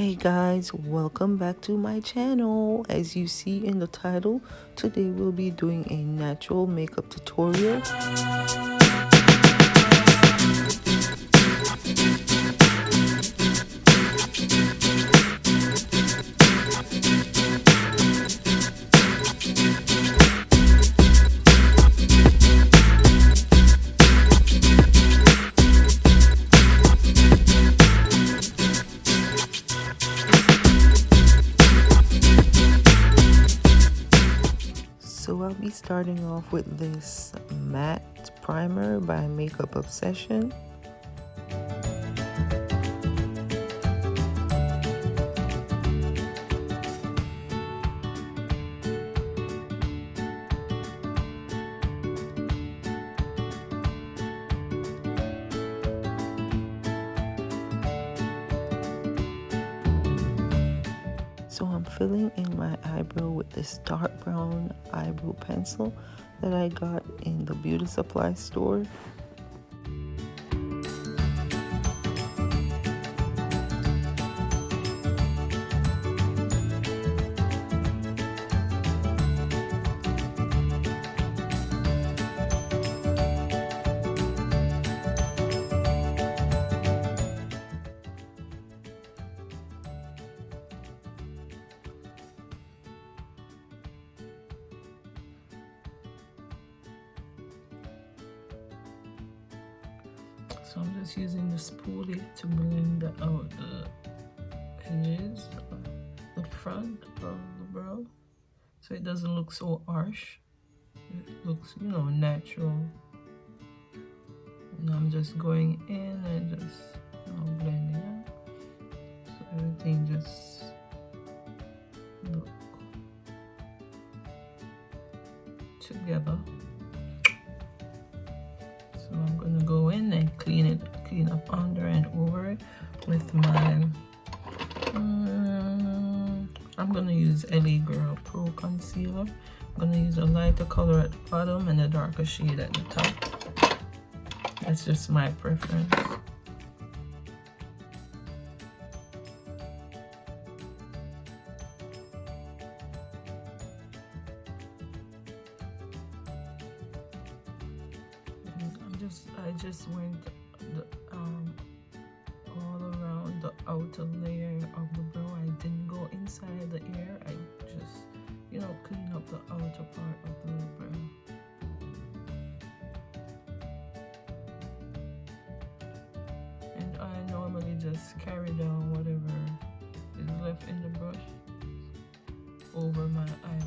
Hey guys, welcome back to my channel. As you see in the title, today we'll be doing a natural makeup tutorial. So I'll be starting off with this matte primer by Makeup Obsession. So I'm filling in my eyebrow with this dark brown eyebrow pencil that I got in the beauty supply store. So I'm just using the spoolie to blend out the edges of the front of the brow, so it doesn't look so harsh. It looks, natural. And I'm just going in and just blending out, so everything just look together. So I'm gonna go in and clean up under and over it with my I'm gonna use LA Girl Pro Concealer. I'm gonna use a lighter color at the bottom and a darker shade at the top. That's just my preference. I just went all around the outer layer of the brow. I didn't go inside the ear. I just, clean up the outer part of the brow. And I normally just carry down whatever is left in the brush over my eyelid.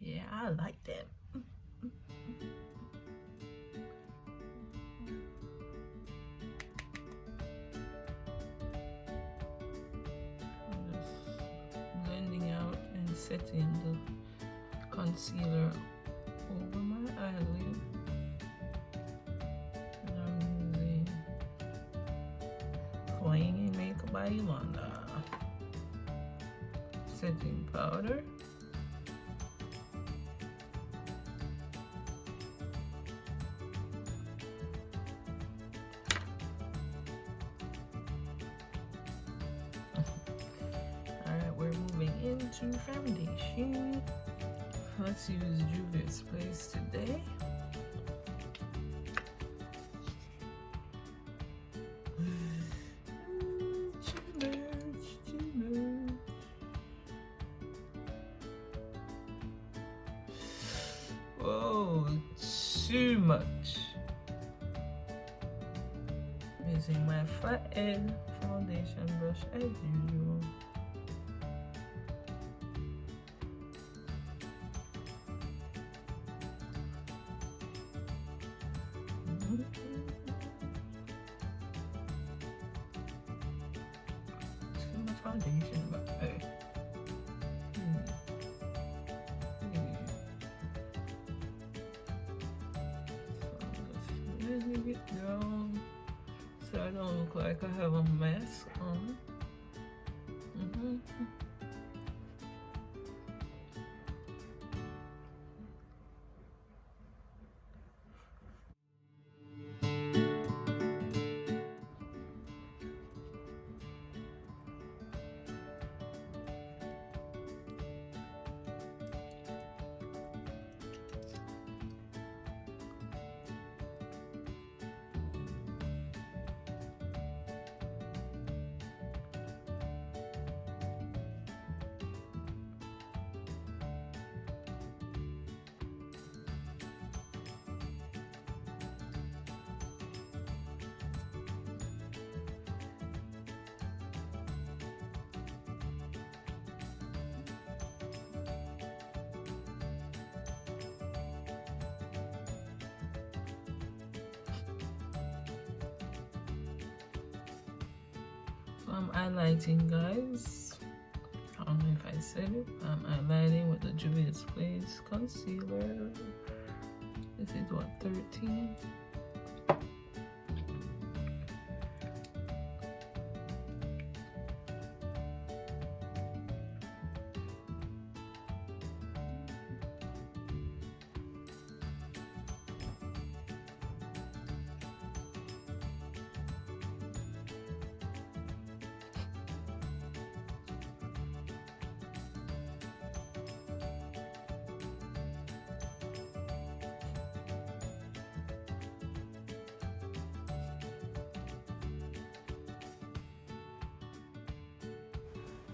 Yeah, I like that. I'm just blending out and setting the concealer over my eyelid. And I'm using Playing Makeup by Yollondo setting powder. We're moving into foundation. Let's use Juvia's Place today. Too much. Whoa, too much. Using my flathead foundation brush as usual. foundation, but hey. So I'm just letting it down so I don't look like I have a mask on. I'm highlighting, guys. I don't know if I said it. I'm highlighting with the Juvia's Place concealer. This is what, 13?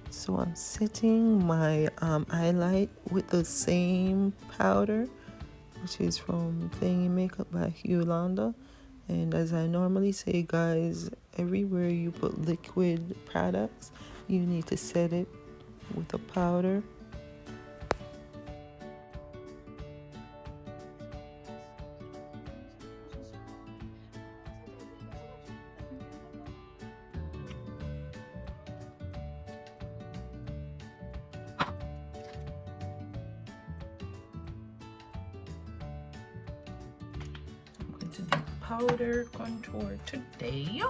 So I'm setting my highlight with the same powder, which is from Thingy Makeup by Yollondo. And as I normally say, guys, everywhere you put liquid products, you need to set it with a powder. To do powder contour today.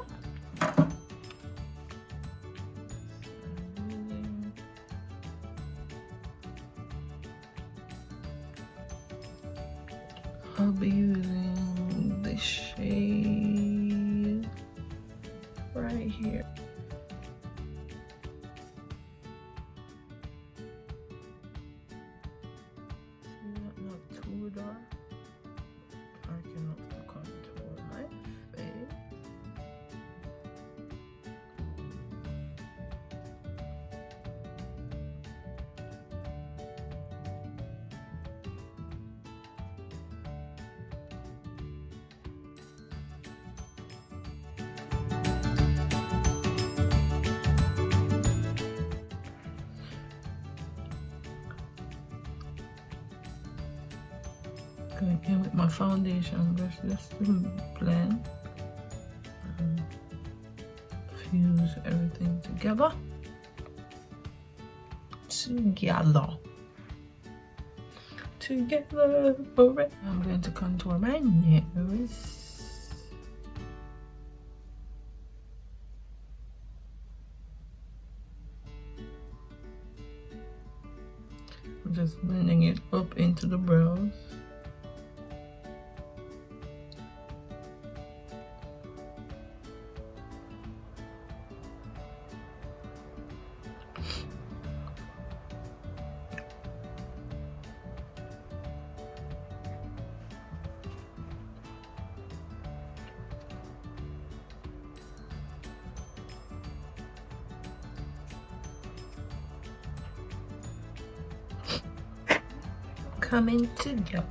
I'll be using this shade right here. See that? Not too dark. Arcing up the contour of my face. Going in with my foundation brush just to blend and fuse everything together. Together forever. I'm going to contour my nose. I'm just blending it up into the brows. Coming together.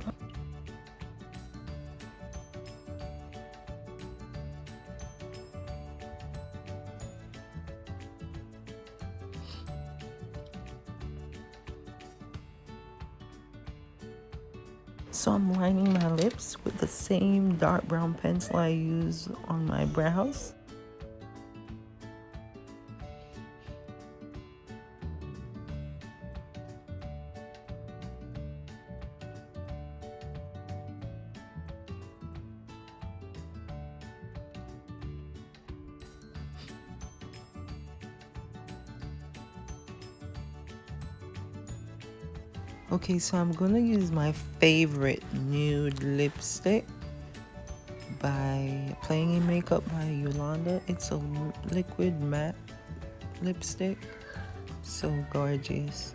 So I'm lining my lips with the same dark brown pencil I use on my brows. Okay, so I'm gonna use my favorite nude lipstick by Playing in Makeup by Yollondo. It's a liquid matte lipstick. So gorgeous.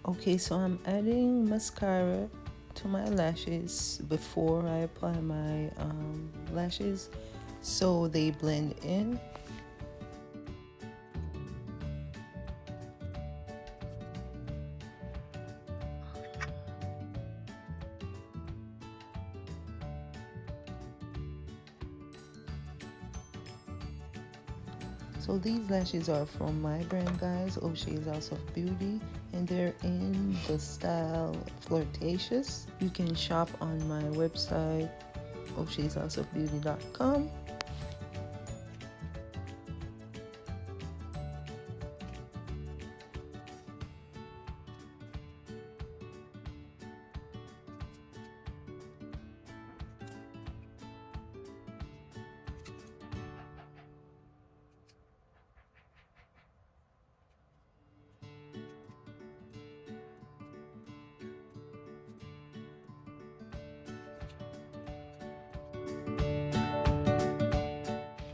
Okay, so I'm adding mascara to my lashes before I apply my lashes so they blend in. So these lashes are from my brand, guys, O'Shea's House of Beauty, and they're in the style Flirtatious. You can shop on my website, o'sheashouseofbeauty.com.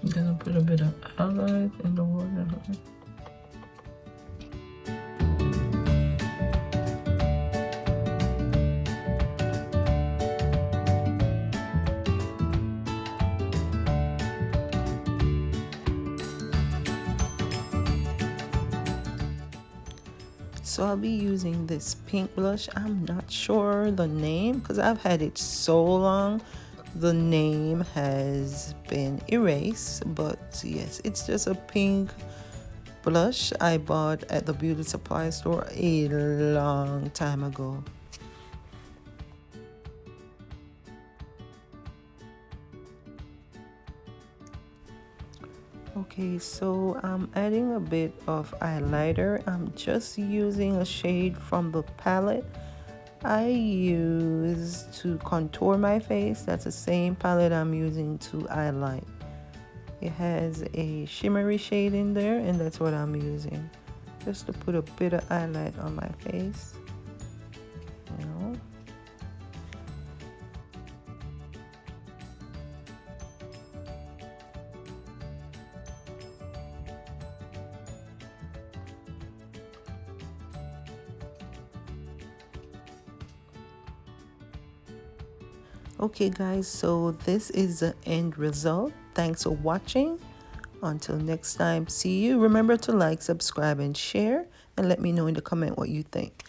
I'm gonna put a bit of highlight in the water. So I'll be using this pink blush. I'm not sure the name because I've had it so long. The name has been erased, but yes, it's just a pink blush I bought at the beauty supply store a long time ago. Okay, so I'm adding a bit of highlighter. I'm just using a shade from the palette I use to contour my face. That's the same palette I'm using to highlight. It has a shimmery shade in there, and that's what I'm using just to put a bit of highlight on my face, you know. Okay guys, so this is the end result. Thanks for watching. Until next time, see you. Remember to like, subscribe, and share, and let me know in the comment what you think.